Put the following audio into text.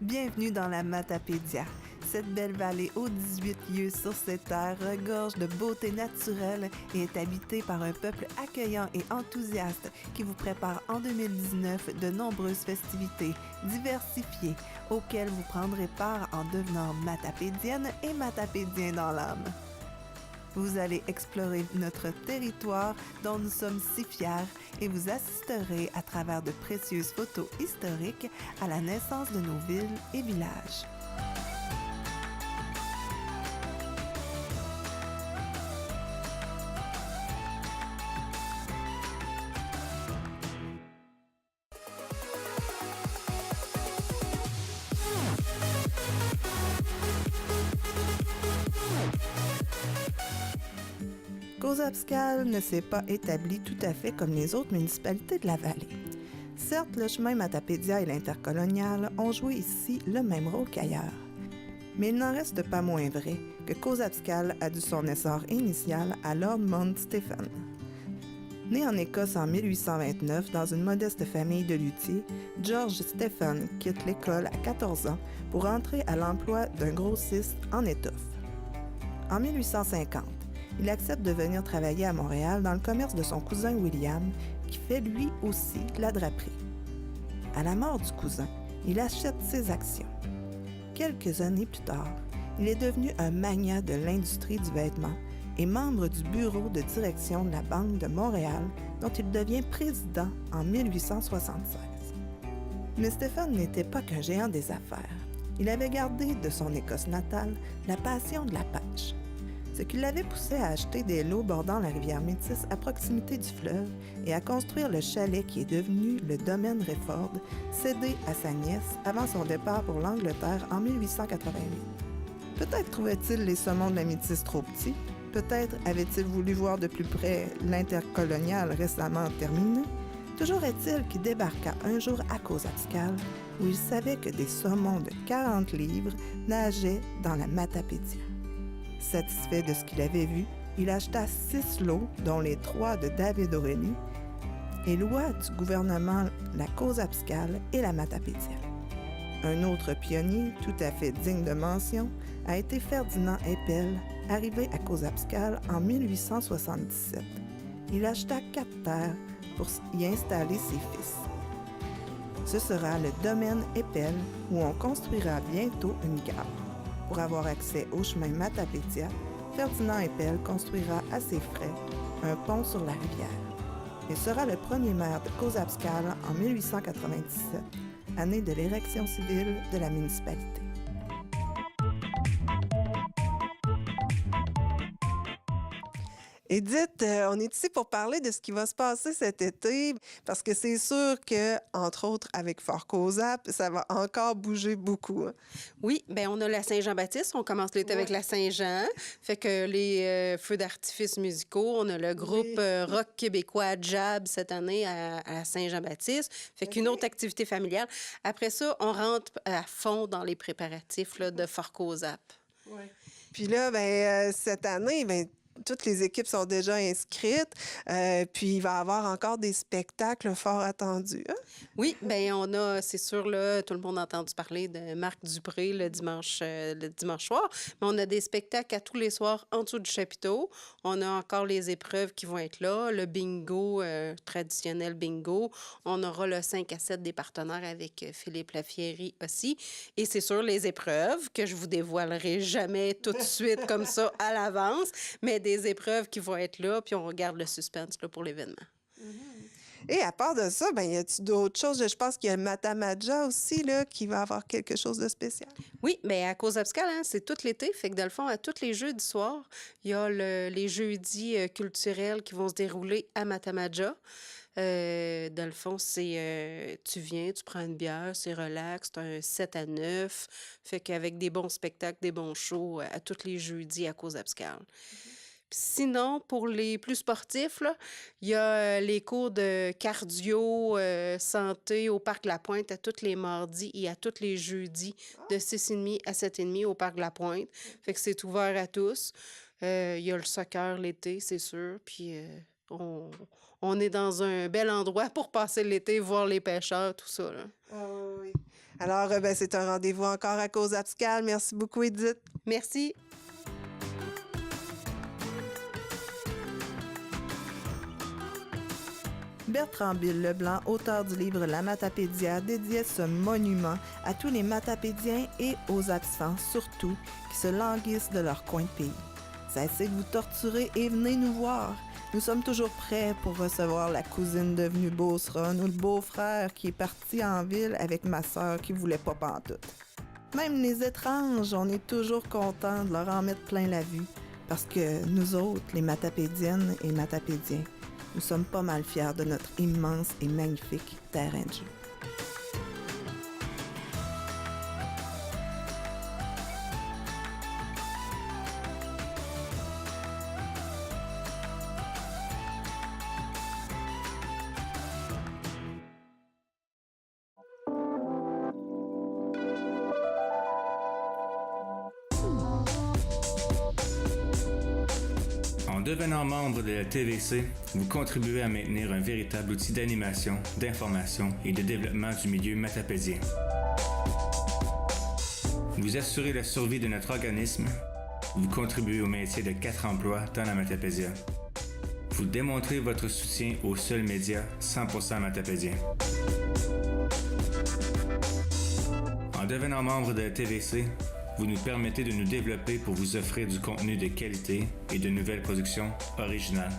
Bienvenue dans la Matapédia. Cette belle vallée aux 18 lieues sur cette terre regorge de beauté naturelle et est habitée par un peuple accueillant et enthousiaste qui vous prépare en 2019 de nombreuses festivités diversifiées auxquelles vous prendrez part en devenant matapédienne et matapédien dans l'âme. Vous allez explorer notre territoire dont nous sommes si fiers et vous assisterez à travers de précieuses photos historiques à la naissance de nos villes et villages. Cozaspscal ne s'est pas établi tout à fait comme les autres municipalités de la vallée. Certes, le chemin Matapédia et l'intercolonial ont joué ici le même rôle qu'ailleurs. Mais il n'en reste pas moins vrai que Cozaspscal a dû son essor initial à Lord Mount Stephen. Né en Écosse en 1829 dans une modeste famille de luthiers, George Stephen quitte l'école à 14 ans pour entrer à l'emploi d'un grossiste en étoffe. En 1850, il accepte de venir travailler à Montréal dans le commerce de son cousin William, qui fait lui aussi de la draperie. À la mort du cousin, il achète ses actions. Quelques années plus tard, il est devenu un magnat de l'industrie du vêtement et membre du bureau de direction de la Banque de Montréal, dont il devient président en 1876. Mais Stephen n'était pas qu'un géant des affaires. Il avait gardé de son Écosse natale la passion de la pêche, ce qui l'avait poussé à acheter des lots bordant la rivière Métis à proximité du fleuve et à construire le chalet qui est devenu le domaine Réford, cédé à sa nièce avant son départ pour l'Angleterre en 1888. Peut-être trouvait-il les saumons de la Métis trop petits, peut-être avait-il voulu voir de plus près l'intercolonial récemment terminé. Toujours est-il qu'il débarqua un jour à Cozaspscal, où il savait que des saumons de 40 livres nageaient dans la Matapédia. Satisfait de ce qu'il avait vu, il acheta 6 lots, dont les 3 de David Aurélie, et loua du gouvernement la Cozaspscal et la Matapédia. Un autre pionnier, tout à fait digne de mention, a été Ferdinand Eppel, arrivé à Cozaspscal en 1877. Il acheta 4 terres pour y installer ses fils. Ce sera le domaine Eppel où on construira bientôt une gare. Pour avoir accès au chemin Matapédia, Ferdinand Eppel construira à ses frais un pont sur la rivière. Il sera le premier maire de Cozaspscal en 1897, année de l'érection civile de la municipalité. Edith, on est ici pour parler de ce qui va se passer cet été, parce que c'est sûr que, entre autres, avec Fort Cozap, ça va encore bouger beaucoup. Hein? Oui, bien, on a la Saint-Jean-Baptiste. On commence l'été avec la Saint-Jean. Fait que les feux d'artifice musicaux, on a le groupe rock québécois Jab cette année à la Saint-Jean-Baptiste. Fait qu'une autre activité familiale. Après ça, on rentre à fond dans les préparatifs là, de Fort Cozap. Ouais. Puis là, cette année, toutes les équipes sont déjà inscrites, puis il va y avoir encore des spectacles fort attendus. Hein? Oui, bien, on a, c'est sûr, là, tout le monde a entendu parler de Marc Dupré le dimanche soir, mais on a des spectacles à tous les soirs en dessous du chapiteau. On a encore les épreuves qui vont être là, le bingo, traditionnel bingo. On aura le 5 à 7 des partenaires avec Philippe Lafieri aussi. Et c'est sûr, les épreuves, que je vous dévoilerai jamais tout de suite comme ça à l'avance, mais des épreuves qui vont être là, puis on regarde le suspense là, pour l'événement. Et à part de ça, y a-t-il d'autres choses? Je pense qu'il y a le Matamaja aussi, là, qui va avoir quelque chose de spécial. Oui, bien, à Cozaspscal, c'est tout l'été. Fait que, dans le fond, à tous les jeudis soirs, il y a les jeudis culturels qui vont se dérouler à Matamaja. Dans le fond, c'est tu viens, tu prends une bière, c'est relax, c'est un 7 à 9. Fait qu'avec des bons spectacles, des bons shows à tous les jeudis à Cozaspscal. Sinon, pour les plus sportifs, là, il y a les cours de cardio, santé au Parc La Pointe à tous les mardis et à tous les jeudis de 6h30 à 7h30 au Parc La Pointe. Fait que c'est ouvert à tous. Il y a le soccer l'été, c'est sûr. Puis on est dans un bel endroit pour passer l'été, voir les pêcheurs, tout ça. Là. Ah oui. Alors, ben, c'est un rendez-vous encore à Cause Abscale. Merci beaucoup, Edith. Merci. Bertrand Bill Leblanc, auteur du livre La Matapédia, dédiait ce monument à tous les matapédiens et aux absents, surtout, qui se languissent de leur coin de pays. Cessez de vous torturer et venez nous voir. Nous sommes toujours prêts pour recevoir la cousine devenue beauceronne ou le beau-frère qui est parti en ville avec ma sœur qui voulait pas pantoute. Même les étranges, on est toujours contents de leur en mettre plein la vue, parce que nous autres, les matapédiennes et matapédiens, nous sommes pas mal fiers de notre immense et magnifique terrain de jeu. En devenant membre de la TVC, vous contribuez à maintenir un véritable outil d'animation, d'information et de développement du milieu matapédien. Vous assurez la survie de notre organisme, vous contribuez au maintien de 4 emplois dans la Matapédia. Vous démontrez votre soutien au seul média 100% matapédien. En devenant membre de la TVC, vous nous permettez de nous développer pour vous offrir du contenu de qualité et de nouvelles productions originales.